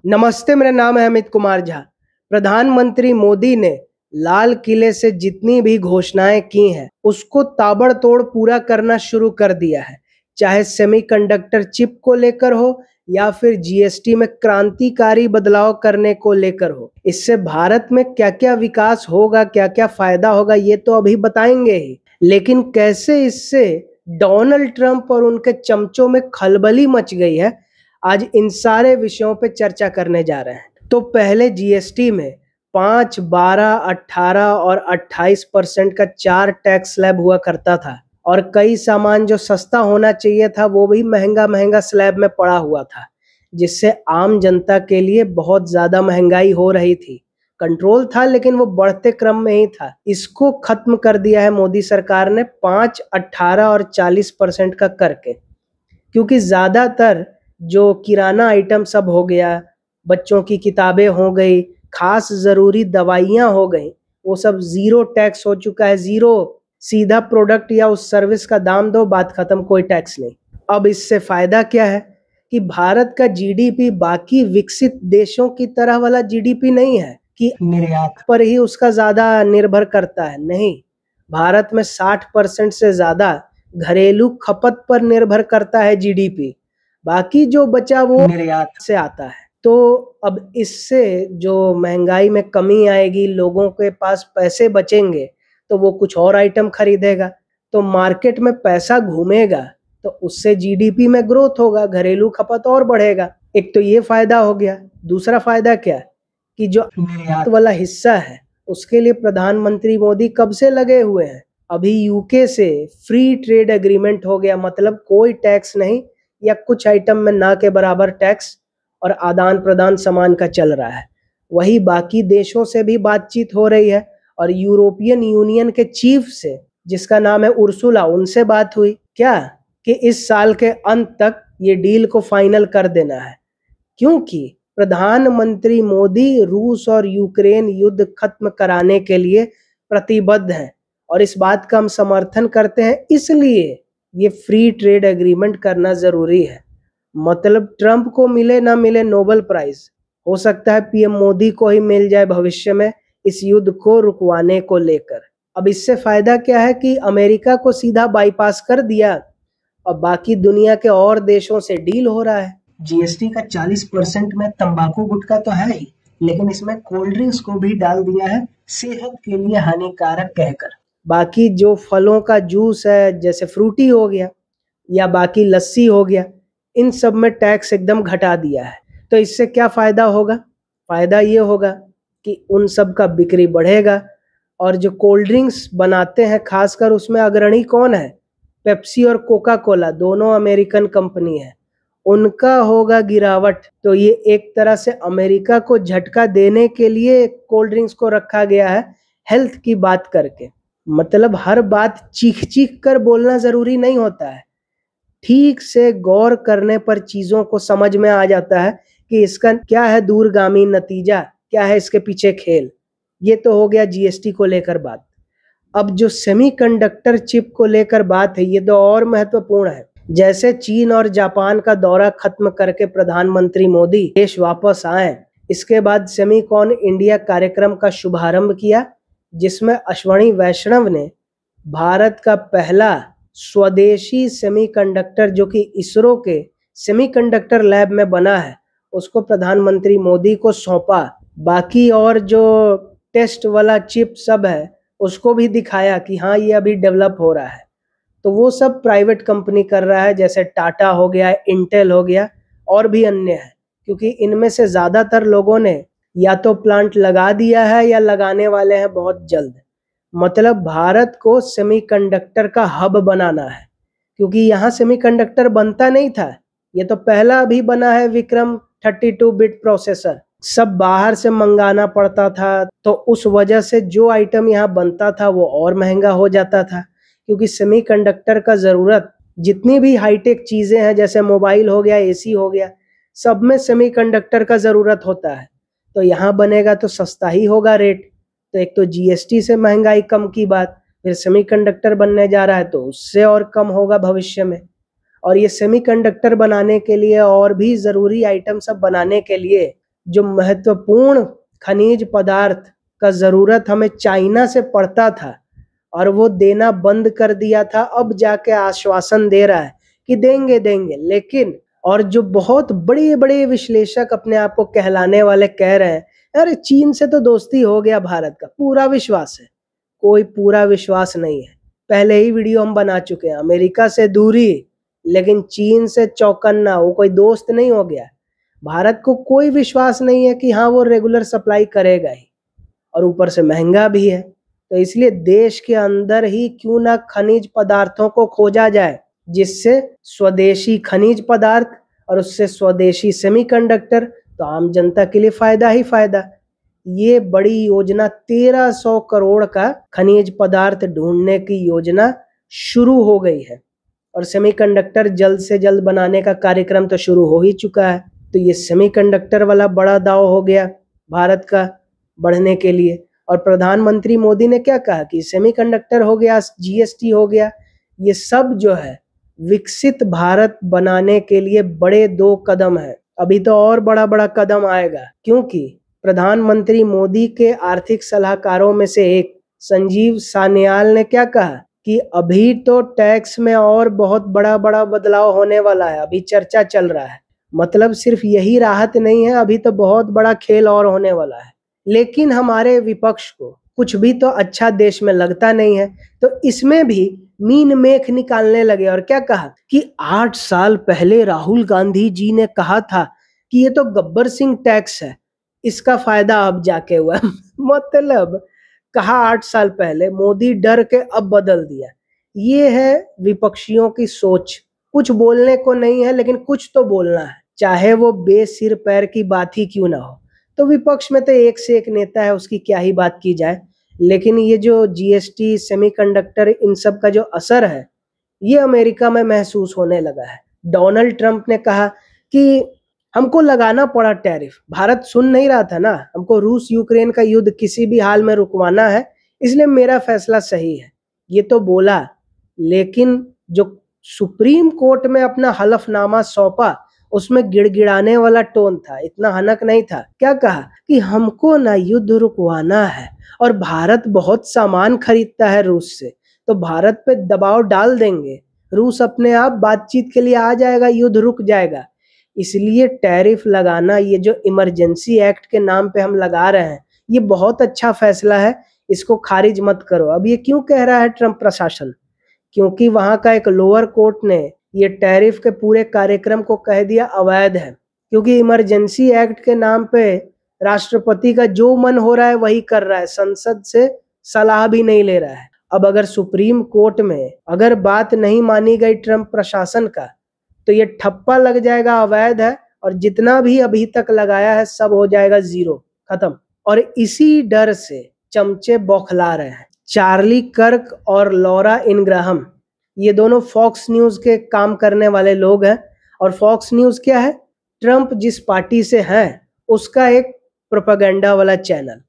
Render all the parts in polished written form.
नमस्ते, मेरा नाम है अमित कुमार झा। प्रधानमंत्री मोदी ने लाल किले से जितनी भी घोषणाएं की हैं, उसको ताबड़तोड़ पूरा करना शुरू कर दिया है। चाहे सेमीकंडक्टर चिप को लेकर हो या फिर जीएसटी में क्रांतिकारी बदलाव करने को लेकर हो। इससे भारत में क्या क्या विकास होगा, क्या क्या फायदा होगा, ये तो अभी बताएंगे ही। लेकिन कैसे इससे डोनाल्ड ट्रंप और उनके चमचों में खलबली मच गई है, आज इन सारे विषयों पे चर्चा करने जा रहे हैं। तो पहले जीएसटी में 5, 12, 18 और 28% का 4 टैक्स स्लैब हुआ करता था और कई सामान जो सस्ता होना चाहिए था वो भी महंगा महंगा स्लैब में पड़ा हुआ था, जिससे आम जनता के लिए बहुत ज्यादा महंगाई हो रही थी। कंट्रोल था लेकिन वो बढ़ते क्रम में ही था। इसको खत्म कर दिया है मोदी सरकार ने 5, 18 और 40% का करके, क्योंकि ज्यादातर जो किराना आइटम सब हो गया, बच्चों की किताबें हो गई, खास जरूरी दवाइयां हो गई, वो सब जीरो टैक्स हो चुका है। जीरो, सीधा प्रोडक्ट या उस सर्विस का दाम दो, बात खत्म, कोई टैक्स नहीं। अब इससे फायदा क्या है कि भारत का जीडीपी बाकी विकसित देशों की तरह वाला जीडीपी नहीं है कि निर्यात पर ही उसका ज्यादा निर्भर करता है। नहीं, भारत में 60% से ज्यादा घरेलू खपत पर निर्भर करता है जीडीपी। बाकी जो बचा वो निर्यात से आता है। तो अब इससे जो महंगाई में कमी आएगी, लोगों के पास पैसे बचेंगे तो वो कुछ और आइटम खरीदेगा, तो मार्केट में पैसा घूमेगा, तो उससे जीडीपी में ग्रोथ होगा, घरेलू खपत और बढ़ेगा। एक तो ये फायदा हो गया। दूसरा फायदा क्या कि जो निर्यात वाला हिस्सा है उसके लिए प्रधानमंत्री मोदी कब से लगे हुए हैं। अभी यूके से फ्री ट्रेड एग्रीमेंट हो गया, मतलब कोई टैक्स नहीं या कुछ आइटम में ना के बराबर टैक्स, और आदान प्रदान सामान का चल रहा है। वही बाकी देशों से भी बातचीत हो रही है और यूरोपियन यूनियन के चीफ से, जिसका नाम है उर्सुला, उनसे बात हुई क्या कि इस साल के अंत तक ये डील को फाइनल कर देना है, क्योंकि प्रधानमंत्री मोदी रूस और यूक्रेन युद्ध खत्म कराने के लिए प्रतिबद्ध हैं और इस बात का हम समर्थन करते हैं। इसलिए ये फ्री ट्रेड एग्रीमेंट करना जरूरी है। मतलब ट्रंप को मिले ना मिले नोबेल प्राइज, हो सकता है पीएम मोदी को ही मिल जाए भविष्य में इस युद्ध को रुकवाने को लेकर। अब इससे फायदा क्या है कि अमेरिका को सीधा बाईपास कर दिया और बाकी दुनिया के और देशों से डील हो रहा है। जीएसटी का 40% में तंबाकू गुटखा तो है ही, लेकिन इसमें कोल्ड ड्रिंक्स को भी डाल दिया है, सेहत के लिए हानिकारक कहकर। बाकी जो फलों का जूस है, जैसे फ्रूटी हो गया या बाकी लस्सी हो गया, इन सब में टैक्स एकदम घटा दिया है। तो इससे क्या फायदा होगा? फायदा ये होगा कि उन सब का बिक्री बढ़ेगा और जो कोल्ड ड्रिंक्स बनाते हैं, खासकर उसमें अग्रणी कौन है? पेप्सी और कोका कोला, दोनों अमेरिकन कंपनी है, उनका होगा गिरावट। तो ये एक तरह से अमेरिका को झटका देने के लिए कोल्ड ड्रिंक्स को रखा गया है, हेल्थ की बात करके। मतलब हर बात चीख चीख कर बोलना जरूरी नहीं होता है, ठीक से गौर करने पर चीजों को समझ में आ जाता है कि इसका क्या है दूरगामी नतीजा, क्या है इसके पीछे खेल। ये तो हो गया जीएसटी को लेकर बात। अब जो सेमीकंडक्टर चिप को लेकर बात है, ये तो और महत्वपूर्ण है। जैसे चीन और जापान का दौरा खत्म करके प्रधानमंत्री मोदी देश वापस आए, इसके बाद सेमीकॉन इंडिया कार्यक्रम का शुभारंभ किया, जिसमें अश्वनी वैष्णव ने भारत का पहला स्वदेशी सेमीकंडक्टर, जो कि इसरो के सेमीकंडक्टर लैब में बना है, उसको प्रधानमंत्री मोदी को सौंपा। बाकी और जो टेस्ट वाला चिप सब है उसको भी दिखाया कि हाँ ये अभी डेवलप हो रहा है। तो वो सब प्राइवेट कंपनी कर रहा है, जैसे टाटा हो गया, इंटेल हो गया और भी अन्य है, क्योंकि इनमें से ज्यादातर लोगों ने या तो प्लांट लगा दिया है या लगाने वाले हैं बहुत जल्द। मतलब भारत को सेमीकंडक्टर का हब बनाना है, क्योंकि यहाँ सेमीकंडक्टर बनता नहीं था। ये तो पहला अभी बना है विक्रम 32 बिट प्रोसेसर, सब बाहर से मंगाना पड़ता था, तो उस वजह से जो आइटम यहाँ बनता था वो और महंगा हो जाता था, क्योंकि सेमीकंडक्टर का जरूरत जितनी भी हाईटेक चीजें हैं, जैसे मोबाइल हो गया, एसी हो गया, सब में सेमीकंडक्टर का जरूरत होता है। तो यहाँ बनेगा तो सस्ता ही होगा रेट। तो एक तो जीएसटी से महंगाई कम की बात, फिर सेमीकंडक्टर बनने जा रहा है तो उससे और कम होगा भविष्य में। और ये सेमीकंडक्टर बनाने के लिए और भी जरूरी आइटम सब बनाने के लिए जो महत्वपूर्ण खनिज पदार्थ का जरूरत हमें चाइना से पड़ता था और वो देना बंद कर दिया था, अब जाके आश्वासन दे रहा है कि देंगे देंगे। लेकिन और जो बहुत बड़े बड़े विश्लेषक अपने आप को कहलाने वाले कह रहे हैं अरे चीन से तो दोस्ती हो गया भारत का, पूरा विश्वास है। कोई पूरा विश्वास नहीं है। पहले ही वीडियो हम बना चुके हैं, अमेरिका से दूरी लेकिन चीन से चौकन्ना, वो कोई दोस्त नहीं हो गया। भारत को कोई विश्वास नहीं है कि हाँ वो रेगुलर सप्लाई करेगा ही, और ऊपर से महंगा भी है। तो इसलिए देश के अंदर ही क्यों ना खनिज पदार्थों को खोजा जाए, जिससे स्वदेशी खनिज पदार्थ और उससे स्वदेशी सेमीकंडक्टर, तो आम जनता के लिए फायदा ही फायदा। ये बड़ी योजना 1300 करोड़ का खनिज पदार्थ ढूंढने की योजना शुरू हो गई है, और सेमीकंडक्टर जल्द से जल्द बनाने का कार्यक्रम तो शुरू हो ही चुका है। तो ये सेमीकंडक्टर वाला बड़ा दाव हो गया भारत का बढ़ने के लिए। और प्रधानमंत्री मोदी ने क्या कहा कि सेमीकंडक्टर हो गया, जीएसटी हो गया, ये सब जो है विकसित भारत बनाने के लिए बड़े 2 कदम है। अभी तो और बड़ा बड़ा कदम आएगा, क्योंकि प्रधानमंत्री मोदी के आर्थिक सलाहकारों में से एक संजीव सान्याल ने क्या कहा कि अभी तो टैक्स में और बहुत बड़ा बड़ा बदलाव होने वाला है, अभी चर्चा चल रहा है। मतलब सिर्फ यही राहत नहीं है, अभी तो बहुत बड़ा खेल और होने वाला है। लेकिन हमारे विपक्ष को कुछ भी तो अच्छा देश में लगता नहीं है, तो इसमें भी मीन मेख निकालने लगे। और क्या कहा कि 8 साल पहले राहुल गांधी जी ने कहा था कि ये तो गब्बर सिंह टैक्स है, इसका फायदा अब जाके हुआ। मतलब कहा 8 साल पहले, मोदी डर के अब बदल दिया। ये है विपक्षियों की सोच। कुछ बोलने को नहीं है लेकिन कुछ तो बोलना है, चाहे वो बेसिर पैर की बात ही क्यों ना हो। तो विपक्ष में तो एक से एक नेता है, उसकी क्या ही बात की जाए। लेकिन ये जो जीएसटी, सेमीकंडक्टर, इन सब का जो असर है ये अमेरिका में महसूस होने लगा है। डोनाल्ड ट्रंप ने कहा कि हमको लगाना पड़ा टैरिफ, भारत सुन नहीं रहा था ना, हमको रूस यूक्रेन का युद्ध किसी भी हाल में रुकवाना है, इसलिए मेरा फैसला सही है, ये तो बोला। लेकिन जो सुप्रीम कोर्ट में अपना हलफनामा सौंपा उसमें गिड़गिड़ाने वाला टोन था, इतना हनक नहीं था। क्या कहा कि हमको ना युद्ध रुकवाना है और भारत बहुत सामान खरीदता है रूस से, तो भारत पे दबाव डाल देंगे, रूस अपने आप बातचीत के लिए आ जाएगा, युद्ध रुक जाएगा। इसलिए टैरिफ लगाना, ये जो इमरजेंसी एक्ट के नाम पे हम लगा रहे हैं, ये बहुत अच्छा फैसला है, इसको खारिज मत करो। अब ये क्यों कह रहा है ट्रंप प्रशासन? क्योंकि वहां का एक लोअर कोर्ट ने ये टैरिफ के पूरे कार्यक्रम को कह दिया अवैध है, क्योंकि इमरजेंसी एक्ट के नाम पे राष्ट्रपति का जो मन हो रहा है वही कर रहा है, संसद से सलाह भी नहीं ले रहा है। अब अगर सुप्रीम कोर्ट में अगर बात नहीं मानी गई ट्रंप प्रशासन का, तो ये ठप्पा लग जाएगा, अवैध है, और जितना भी अभी तक लगाया है सब हो जाएगा जीरो, खत्म। और इसी डर से चमचे बौखला रहे हैं। चार्ली कर्क और लॉरा इनग्राहम, ये दोनों फॉक्स न्यूज के काम करने वाले लोग हैं। और फॉक्स न्यूज क्या है? ट्रंप जिस पार्टी से है उसका एक प्रोपेगेंडा वाला चैनल।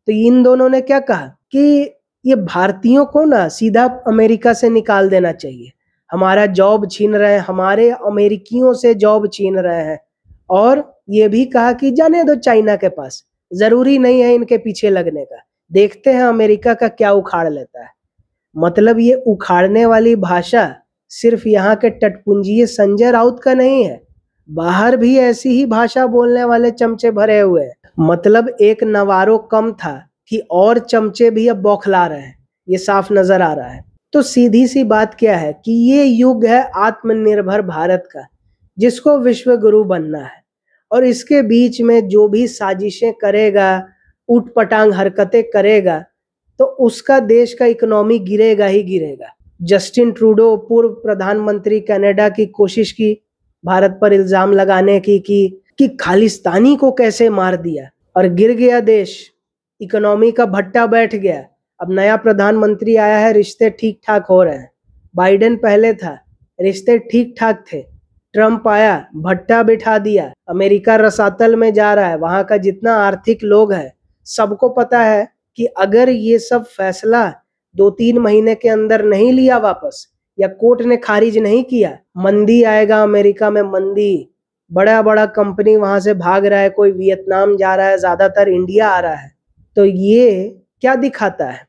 तो इन दोनों ने क्या कहा कि ये भारतीयों को ना सीधा अमेरिका से निकाल देना चाहिए, हमारा जॉब छीन रहे हैं, हमारे अमेरिकियों से जॉब छीन रहे हैं। और ये भी कहा कि जाने दो चाइना के पास, जरूरी नहीं है इनके पीछे लगने का, देखते हैं अमेरिका का क्या उखाड़ लेता है। मतलब ये उखाड़ने वाली भाषा सिर्फ यहाँ के टटपुंजिये संजय राउत का नहीं है, बाहर भी ऐसी ही भाषा बोलने वाले चमचे भरे हुए हैं। मतलब एक नवारो कम था कि और चमचे भी अब बौखला रहे हैं, ये साफ नजर आ रहा है। तो सीधी सी बात क्या है कि ये युग है आत्मनिर्भर भारत का, जिसको विश्व गुरु बनना है। और इसके बीच में जो भी साजिशें करेगा, उटपटांग हरकतें करेगा, तो उसका देश का इकोनॉमी गिरेगा ही गिरेगा। जस्टिन ट्रूडो, पूर्व प्रधानमंत्री कनाडा की कोशिश की भारत पर इल्जाम लगाने की कि खालिस्तानी को कैसे मार दिया, और गिर गया देश, इकोनॉमी का भट्टा बैठ गया। अब नया प्रधानमंत्री आया है, रिश्ते ठीक ठाक हो रहे हैं। बाइडेन पहले था, रिश्ते ठीक ठाक थे। ट्रंप आया, भट्टा बिठा दिया, अमेरिका रसातल में जा रहा है। वहां का जितना आर्थिक लोग है सबको पता है कि अगर ये सब फैसला 2-3 महीने के अंदर नहीं लिया वापस, या कोर्ट ने खारिज नहीं किया, मंदी आएगा अमेरिका में, मंदी। बड़ा बड़ा कंपनी वहां से भाग रहा है, कोई वियतनाम जा रहा है, ज्यादातर इंडिया आ रहा है। तो ये क्या दिखाता है?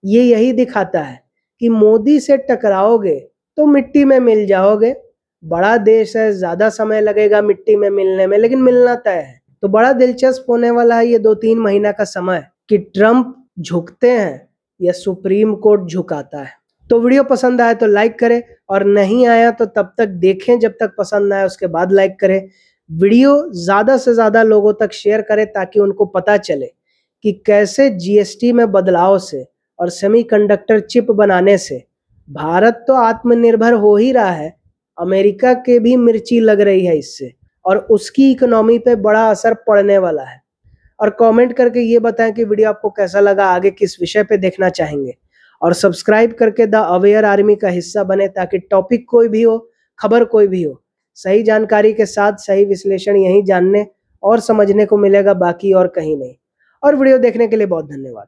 ये यही दिखाता है कि मोदी से टकराओगे तो मिट्टी में मिल जाओगे। बड़ा देश है, ज्यादा समय लगेगा मिट्टी में मिलने में, लेकिन मिलना तय है। तो बड़ा दिलचस्प होने वाला है ये 2-3 महीना का समय कि ट्रंप झुकते हैं या सुप्रीम कोर्ट झुकाता है। तो वीडियो पसंद आया तो लाइक करें, और नहीं आया तो तब तक देखें जब तक पसंद आए, उसके बाद लाइक करें। वीडियो ज्यादा से ज्यादा लोगों तक शेयर करें ताकि उनको पता चले कि कैसे जीएसटी में बदलाव से और सेमीकंडक्टर चिप बनाने से भारत तो आत्मनिर्भर हो ही रहा है, अमेरिका के भी मिर्ची लग रही है इससे, और उसकी इकोनॉमी पे बड़ा असर पड़ने वाला है। और कमेंट करके ये बताएं कि वीडियो आपको कैसा लगा, आगे किस विषय पे देखना चाहेंगे, और सब्सक्राइब करके द अवेयर आर्मी का हिस्सा बने ताकि टॉपिक कोई भी हो, खबर कोई भी हो, सही जानकारी के साथ सही विश्लेषण यहीं जानने और समझने को मिलेगा, बाकी और कहीं नहीं। और वीडियो देखने के लिए बहुत धन्यवाद।